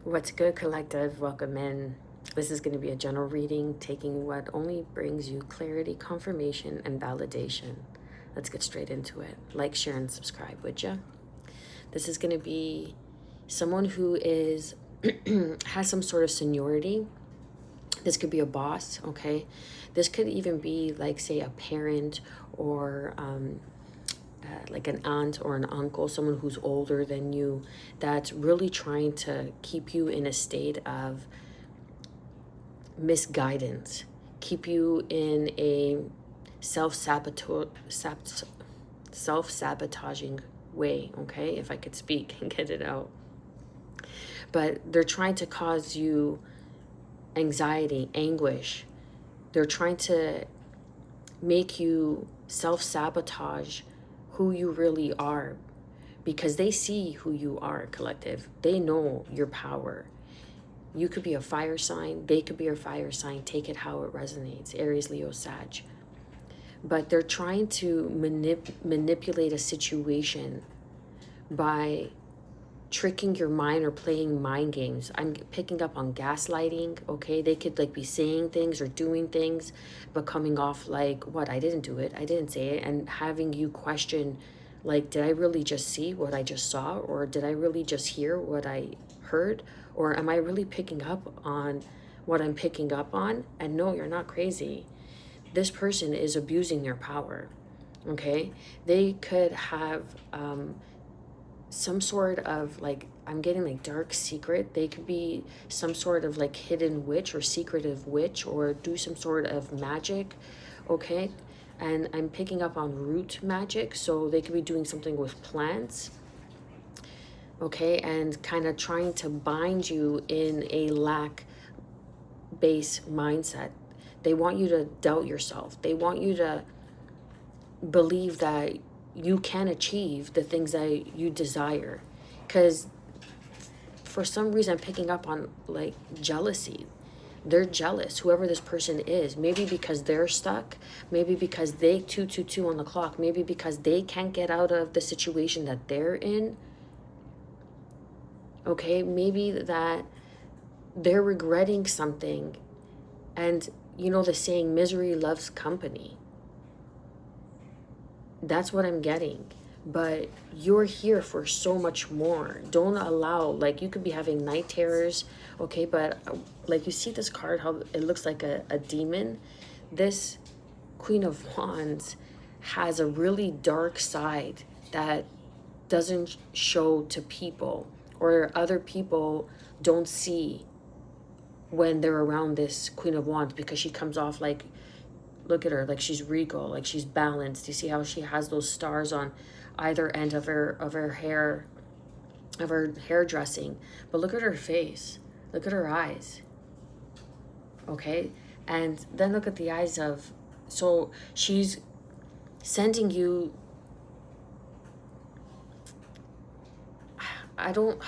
What's good, collective? Welcome in. This is going to be a general reading, taking what only brings you clarity, confirmation, and validation. Let's get straight into it. Like, share, and subscribe, would ya? This is going to be someone who is has some sort of seniority. This could be a boss, okay? This could even be like, say, a parent or like an aunt or an uncle, someone who's older than you, that's really trying to keep you in a state of misguidance, keep you in a self-sabotaging way, okay? If I could speak and get it out. But they're trying to cause you anxiety, anguish. They're trying to make you self-sabotage who you really are, because they see who you are, collective. They know your power. You could be a fire sign, they could be a fire sign. Take it how it resonates. Aries, Leo, Sag. But they're trying to manipulate a situation by tricking your mind or playing mind games. I'm picking up on gaslighting, okay? They could like be saying things or doing things, but coming off like, what, I didn't do it, I didn't say it, and having you question, like, did I really just see what I just saw? Or did I really just hear what I heard? Or am I really picking up on what I'm picking up on? And no, you're not crazy. This person is abusing your power, okay? They could have some sort of like, I'm getting like dark secret. They could be some sort of like hidden witch or secretive witch, or do some sort of magic, okay? And I'm picking up on root magic, so they could be doing something with plants, okay? And kind of trying to bind you in a lack-based mindset. They want you to doubt yourself. They want you to believe that you can achieve the things that you desire. Because for some reason, I'm picking up on like jealousy. They're jealous, whoever this person is. Maybe because they're stuck. Maybe because they 222 on the clock. Maybe because they can't get out of the situation that they're in. Okay, maybe that they're regretting something. And you know the saying, misery loves company. That's what I'm getting. But you're here for so much more. Don't allow, like, you could be having night terrors, okay? But like, you see this card, how it looks like a demon. This Queen of Wands has a really dark side that doesn't show to people, or other people don't see when they're around this Queen of Wands, because she comes off like, look at her, like she's regal, like she's balanced. You see how she has those stars on either end of her hair, of her hairdressing. But look at her face. Look at her eyes. Okay? And then look at the eyes of, so she's sending you, I don't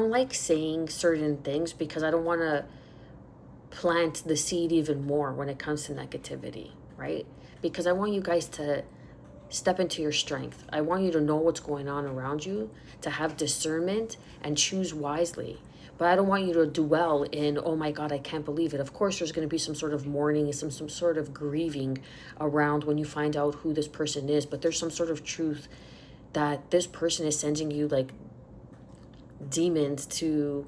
like saying certain things, because I don't want to plant the seed even more when it comes to negativity, right? Because I want you guys to step into your strength. I want you to know what's going on around you, to have discernment and choose wisely. But I don't want you to dwell in, oh my God, I can't believe it. Of course, there's going to be some sort of mourning, some sort of grieving around when you find out who this person is. But there's some sort of truth that this person is sending you like demons to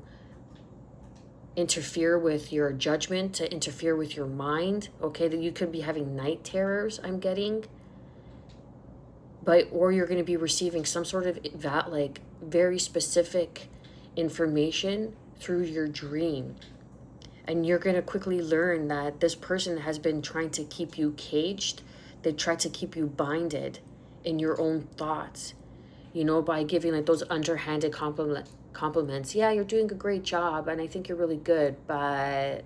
interfere with your judgment, to interfere with your mind, okay? That you could be having night terrors, I'm getting. But, or you're going to be receiving some sort of that, like, very specific information through your dream. And you're going to quickly learn that this person has been trying to keep you caged. They try to keep you binded in your own thoughts, you know, by giving like those underhanded compliments. Yeah, you're doing a great job, and I think you're really good, but,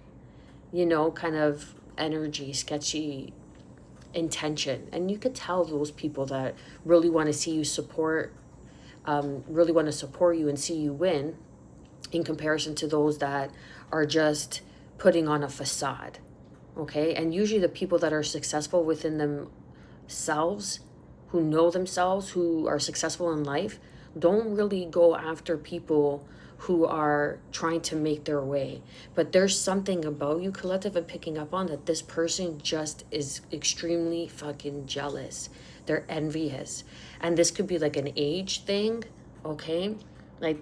you know, kind of energy, sketchy intention. And you could tell those people that really want to see you really want to support you and see you win, in comparison to those that are just putting on a facade, okay? And usually the people that are successful within themselves, who know themselves, who are successful in life, don't really go after people who are trying to make their way. But there's something about you, collective, I'm picking up on that this person just is extremely fucking jealous. They're envious. And this could be like an age thing, okay? Like,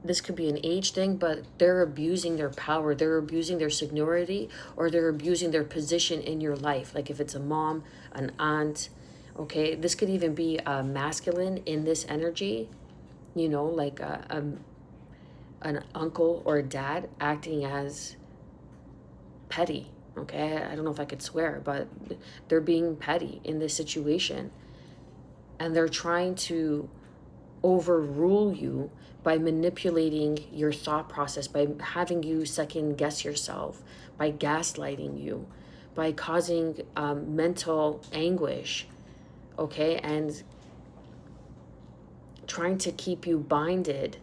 this could be an age thing, but they're abusing their power. They're abusing their seniority, or they're abusing their position in your life. Like if it's a mom, an aunt, okay? This could even be a masculine in this energy, you know, like an uncle or a dad acting as petty, okay? I don't know if I could swear, but they're being petty in this situation. And they're trying to overrule you by manipulating your thought process, by having you second guess yourself, by gaslighting you, by causing mental anguish, okay? And trying to keep you binded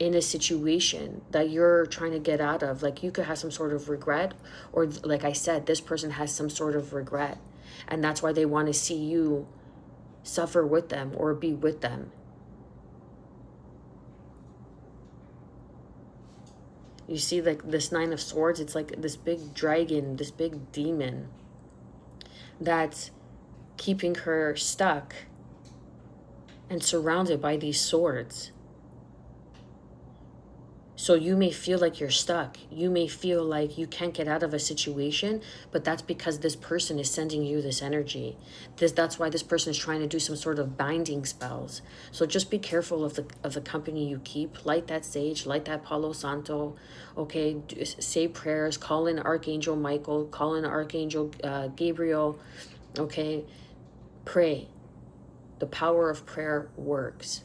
in a situation that you're trying to get out of. Like you could have some sort of regret, or like I said, this person has some sort of regret, and that's why they want to see you suffer with them or be with them. You see, like this Nine of Swords, it's like this big dragon, this big demon that's keeping her stuck and surrounded by these swords. So you may feel like you're stuck. You may feel like you can't get out of a situation, but that's because this person is sending you this energy. That's why this person is trying to do some sort of binding spells. So just be careful of the company you keep. Light that sage, light that Palo Santo. Okay, say prayers, call in Archangel Michael, call in Archangel Gabriel. Okay, pray. The power of prayer works.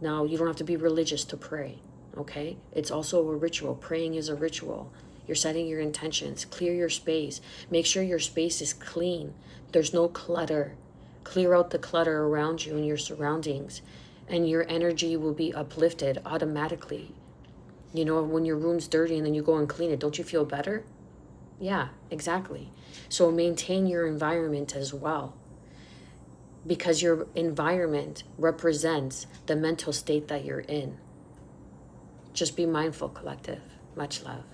Now, you don't have to be religious to pray. Okay, it's also a ritual. Praying is a ritual. You're setting your intentions. Clear your space. Make sure your space is clean. There's no clutter. Clear out the clutter around you and your surroundings, and your energy will be uplifted automatically. You know, when your room's dirty and then you go and clean it, don't you feel better? Yeah, exactly. So maintain your environment as well, because your environment represents the mental state that you're in. Just be mindful, collective. Much love.